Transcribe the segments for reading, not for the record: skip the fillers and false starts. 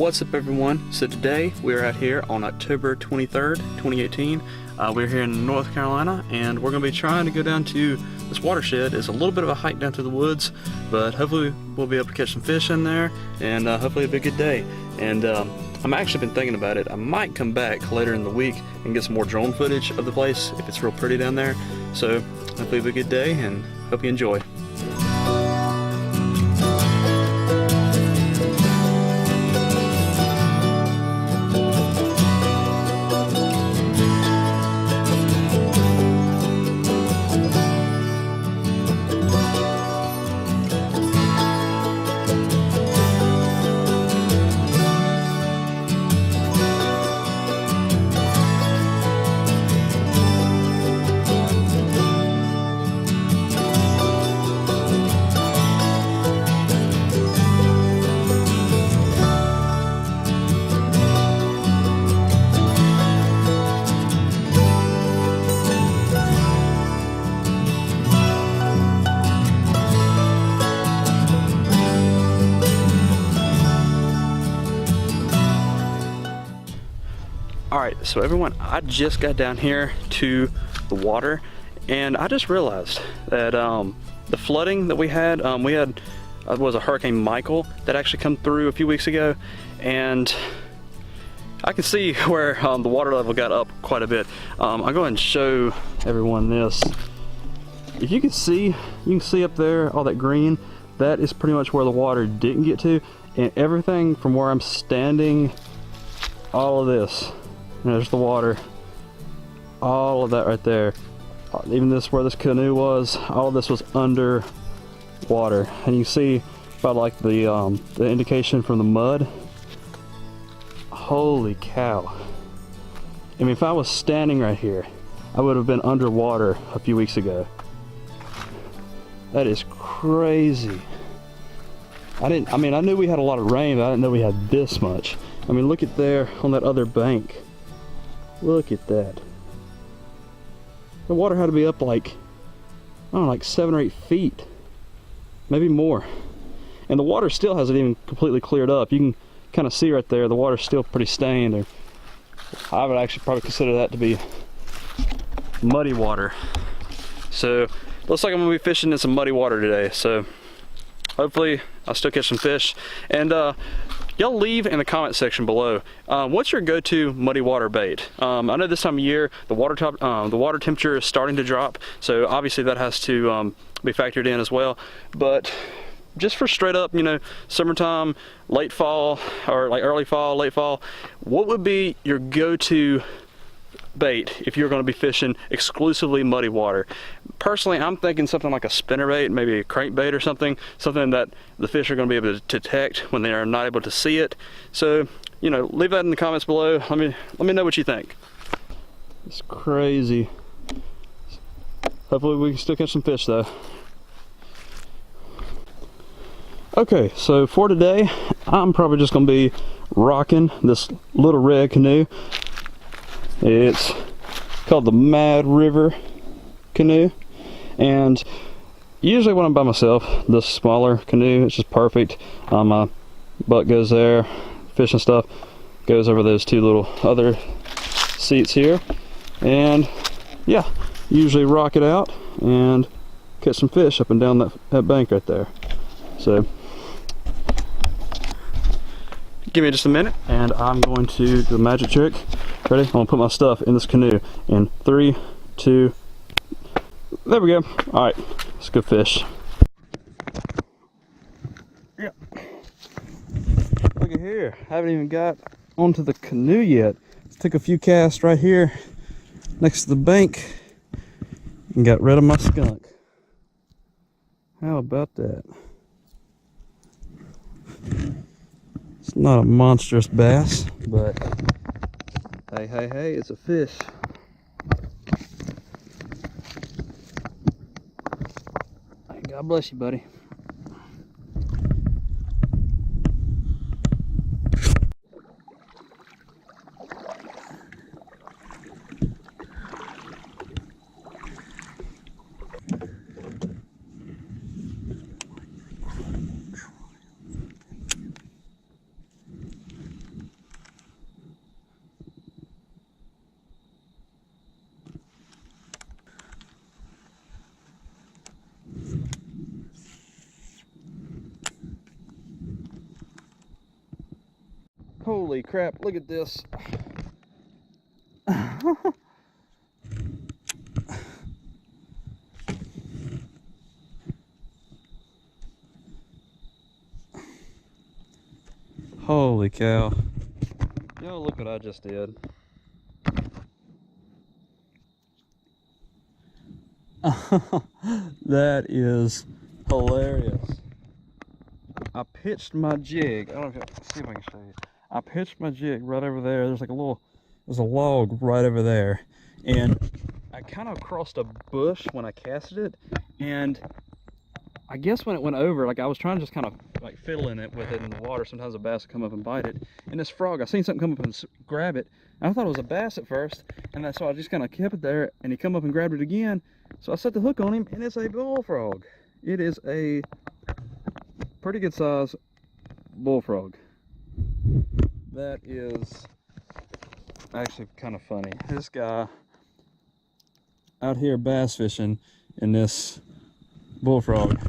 What's up everyone? So today we're out here on October 23rd, 2018. We're here in North Carolina and we're going to be trying to go down to this watershed. It's a little bit of a hike down through the woods, but hopefully we'll be able to catch some fish in there and hopefully it'll be a good day. And I'm actually been thinking about it. I might come back later in the week and get some more drone footage of the place if it's real pretty down there. So hopefully it'll be a good day and hope you enjoy. Alright, so everyone, I just got down here to the water and I just realized that the flooding that we had was a Hurricane Michael that actually come through a few weeks ago, and I can see where the water level got up quite a bit. I'll go ahead and show everyone this. If you can see up there all that green, that is pretty much where the water didn't get to, and everything from where I'm standing, all of this, and there's the water, all of that right there, even this where this canoe was, all of this was under water. And you see by like the indication from the mud. Holy cow. I mean, if I was standing right here, I would have been underwater a few weeks ago. That is crazy. I knew we had a lot of rain, but I didn't know we had this much. I mean, look at there on that other bank. Look at that. The water had to be up like, I don't know, like 7 or 8 feet. Maybe more. And the water still hasn't even completely cleared up. You can kind of see right there, the water's still pretty stained. Or I would actually probably consider that to be muddy water. So, looks like I'm gonna be fishing in some muddy water today. So, hopefully I'll still catch some fish. And y'all leave in the comment section below, what's your go-to muddy water bait? I know this time of year the water temperature is starting to drop, so obviously that has to be factored in as well. But just for straight up, you know, summertime, late fall, or like early fall, late fall, what would be your go-to bait if you're going to be fishing exclusively muddy water? Personally, I'm thinking something like a spinnerbait, maybe a crankbait or something that the fish are going to be able to detect when they are not able to see it. So, you know, leave that in the comments below. Let me know what you think. It's crazy. Hopefully we can still catch some fish though. Okay, so for today, I'm probably just going to be rocking this little red canoe. It's called the Mad River canoe, and usually when I'm by myself, this smaller canoe is just perfect. My butt goes there, fish and stuff goes over those two little other seats here, and yeah, usually rock it out and catch some fish up and down that bank right there. So give me just a minute and I'm going to do the magic trick. Ready? I'm gonna put my stuff in this canoe in 3, 2, there we go. Alright, let's go fish. Yeah. Look at here. I haven't even got onto the canoe yet. Let's take a few casts right here next to the bank and got rid of my skunk. How about that? It's not a monstrous bass, but hey, it's a fish. God bless you, buddy. Holy crap, look at this. Holy cow. Yo, look what I just did. That is hilarious. I pitched my jig. I don't know if see if I can show you. I pitched my jig right over there. There's like a little, there's a log right over there. And I kind of crossed a bush when I casted it. And I guess when it went over, like I was trying to just kind of like fiddle in it with it in the water. Sometimes a bass would come up and bite it. And this frog, I seen something come up and grab it. And I thought it was a bass at first. And so I just kind of kept it there, and he come up and grabbed it again. So I set the hook on him, and it's a bullfrog. It is a pretty good size bullfrog. That is actually kind of funny. This guy out here bass fishing in this bullfrog,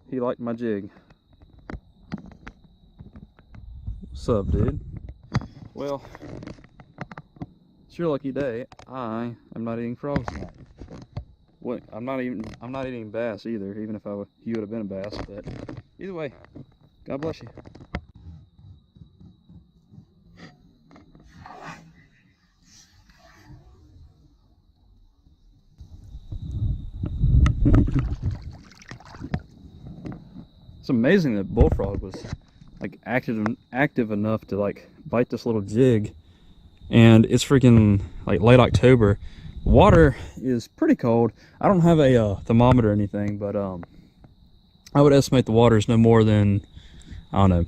he liked my jig. What's up, dude? Well, it's your lucky day. I am not eating frogs tonight. What? I'm not eating bass either, even if you would have been a bass. But either way, God bless you. It's amazing that bullfrog was like active enough to like bite this little jig, and it's freaking like late October. Water is pretty cold. I don't have a thermometer or anything, but I would estimate the water is no more than, I don't know,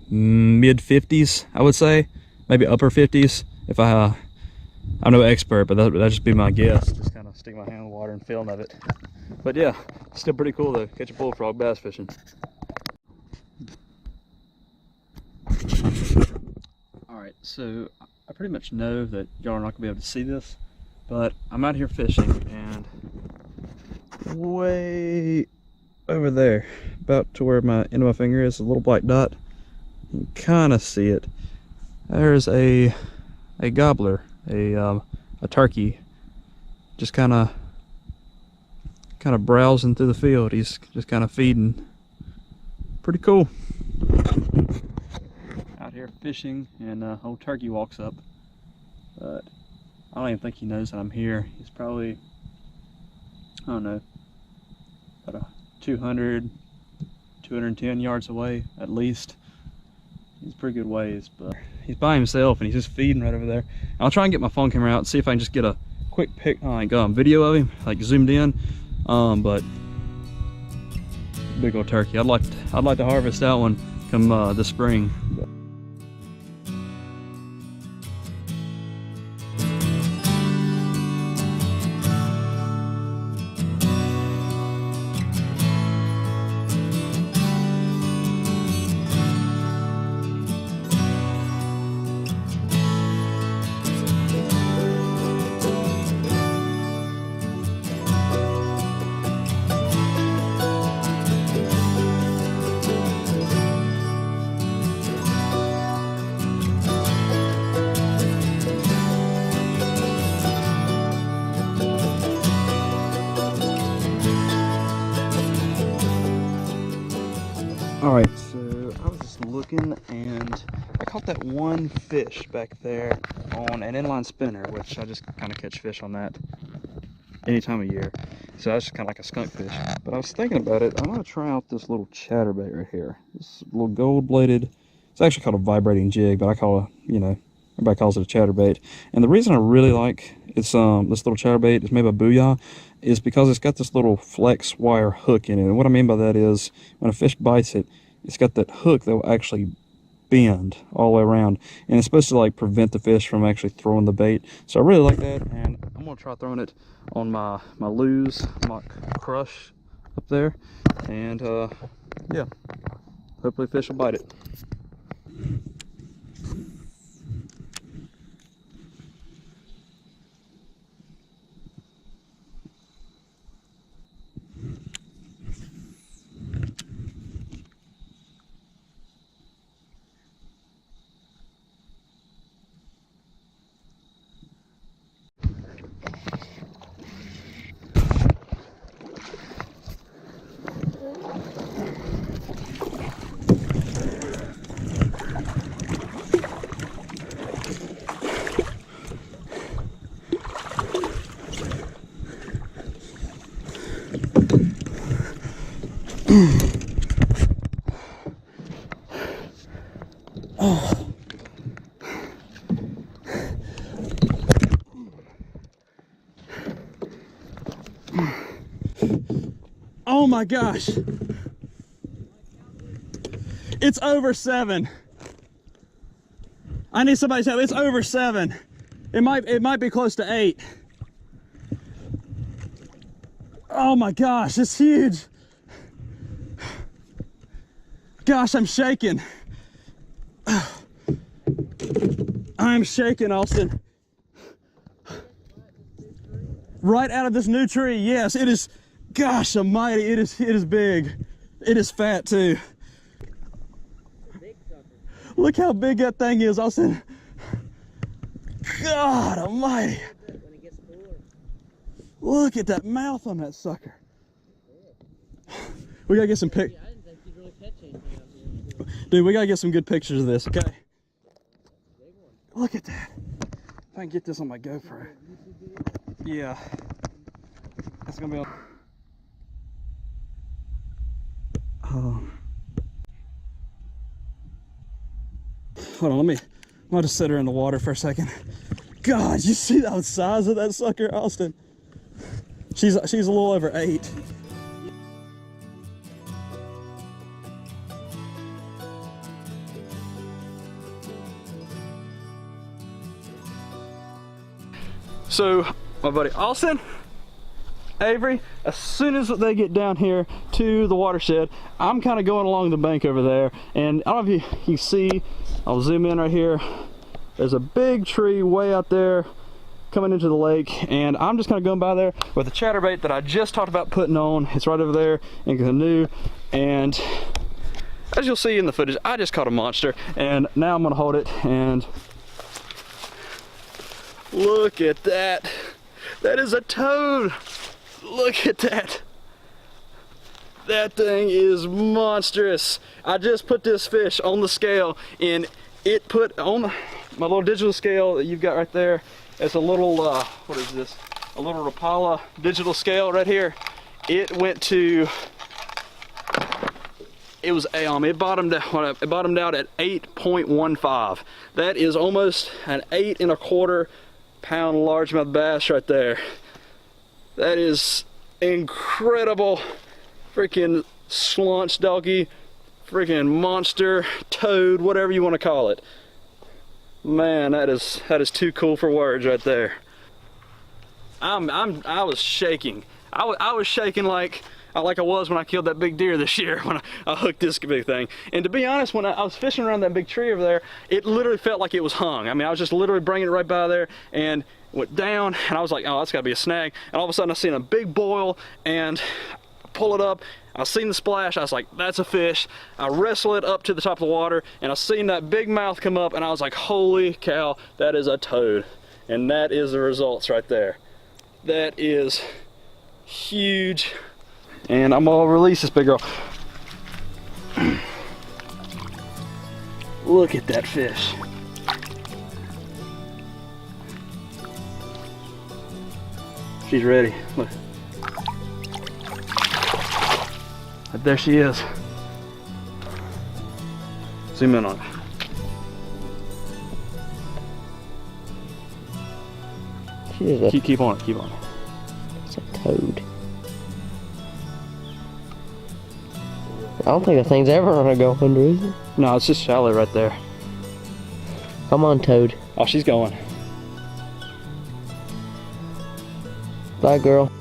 mid 50s. I would say maybe upper 50s. If I'm no expert, but that'd just be my guess. Just kind of stick my hand in the water and feeling of it. But yeah, still pretty cool though. Catch a bullfrog bass fishing. Alright, so I pretty much know that y'all are not gonna be able to see this, but I'm out here fishing, and way over there, about to where my end of my finger is, a little black dot. You can kind of see it. There's a gobbler, a turkey, just kind of browsing through the field. He's just kind of feeding. Pretty cool. Out here fishing, and old turkey walks up, but I don't even think he knows that I'm here. He's probably, I don't know, about 200, 210 yards away at least. He's a pretty good ways, but he's by himself and he's just feeding right over there. I'll try and get my phone camera out and see if I can just get a quick video of him, like zoomed in. But big old turkey. I'd like to harvest that one come this spring. Alright, so I was just looking, and I caught that one fish back there on an inline spinner, which I just kind of catch fish on that any time of year. So that's just kind of like a skunk fish. But I was thinking about it. I'm going to try out this little chatterbait right here. This little gold-bladed, it's actually called a vibrating jig, but I call it, you know, everybody calls it a chatterbait. And the reason I really like it's this little chatterbait, it's made by Booyah, is because it's got this little flex wire hook in it. And what I mean by that is when a fish bites it, it's got that hook that will actually bend all the way around, and it's supposed to like prevent the fish from actually throwing the bait. So I really like that, and I'm gonna try throwing it on my Lew's mock crush up there, and yeah, hopefully fish will bite it. Oh. Oh my gosh. It's over 7. I need somebody's help. It's over 7. It might be close to 8. Oh my gosh, it's huge. Gosh, I'm shaking. I'm shaking, Austin. Right out of this new tree, yes, it is. Gosh almighty, it is big. It is fat too. Look how big that thing is, Austin. God almighty. Look at that mouth on that sucker. We gotta get some Dude, we gotta get some good pictures of this, okay? Look at that. If I can get this on my GoPro. Yeah. That's gonna be on. Oh. Hold on, I'll just sit her in the water for a second. God, you see the size of that sucker, Austin? She's a little over 8. So, my buddy Austin, Avery, as soon as they get down here to the watershed, I'm kind of going along the bank over there, and I don't know if you can see, I'll zoom in right here. There's a big tree way out there coming into the lake, and I'm just kind of going by there with a chatterbait that I just talked about putting on. It's right over there in Canoe, and as you'll see in the footage, I just caught a monster, and now I'm gonna hold it, and look at that. That is a toad. Look at that. That thing is monstrous. I just put this fish on the scale, and it put on my little digital scale that you've got right there. It's a little, what is this? A little Rapala digital scale right here. It went to, it was it bottomed out at 8.15. That is almost an 8 1/4 pound largemouth bass right there. That is incredible. Freaking slaunch doggy, freaking monster, toad, whatever you want to call it. Man, that is too cool for words right there. I was shaking. I was shaking like I was when I killed that big deer this year when I hooked this big thing. And to be honest, when I was fishing around that big tree over there, it literally felt like it was hung. I mean, I was just literally bringing it right by there and went down, and I was like, oh, that's gotta be a snag. And all of a sudden I seen a big boil, and I pull it up, I seen the splash, I was like, that's a fish. I wrestle it up to the top of the water, and I seen that big mouth come up, and I was like, holy cow, that is a toad. And that is the results right there. That is huge. And I'm gonna release this big girl. Look at that fish. She's ready. Look. There she is. Zoom in on it. Keep on it, keep on it. It's a toad. I don't think that thing's ever gonna go under, is it? No, it's just shallow right there. Come on, toad. Oh, she's going. Bye, girl.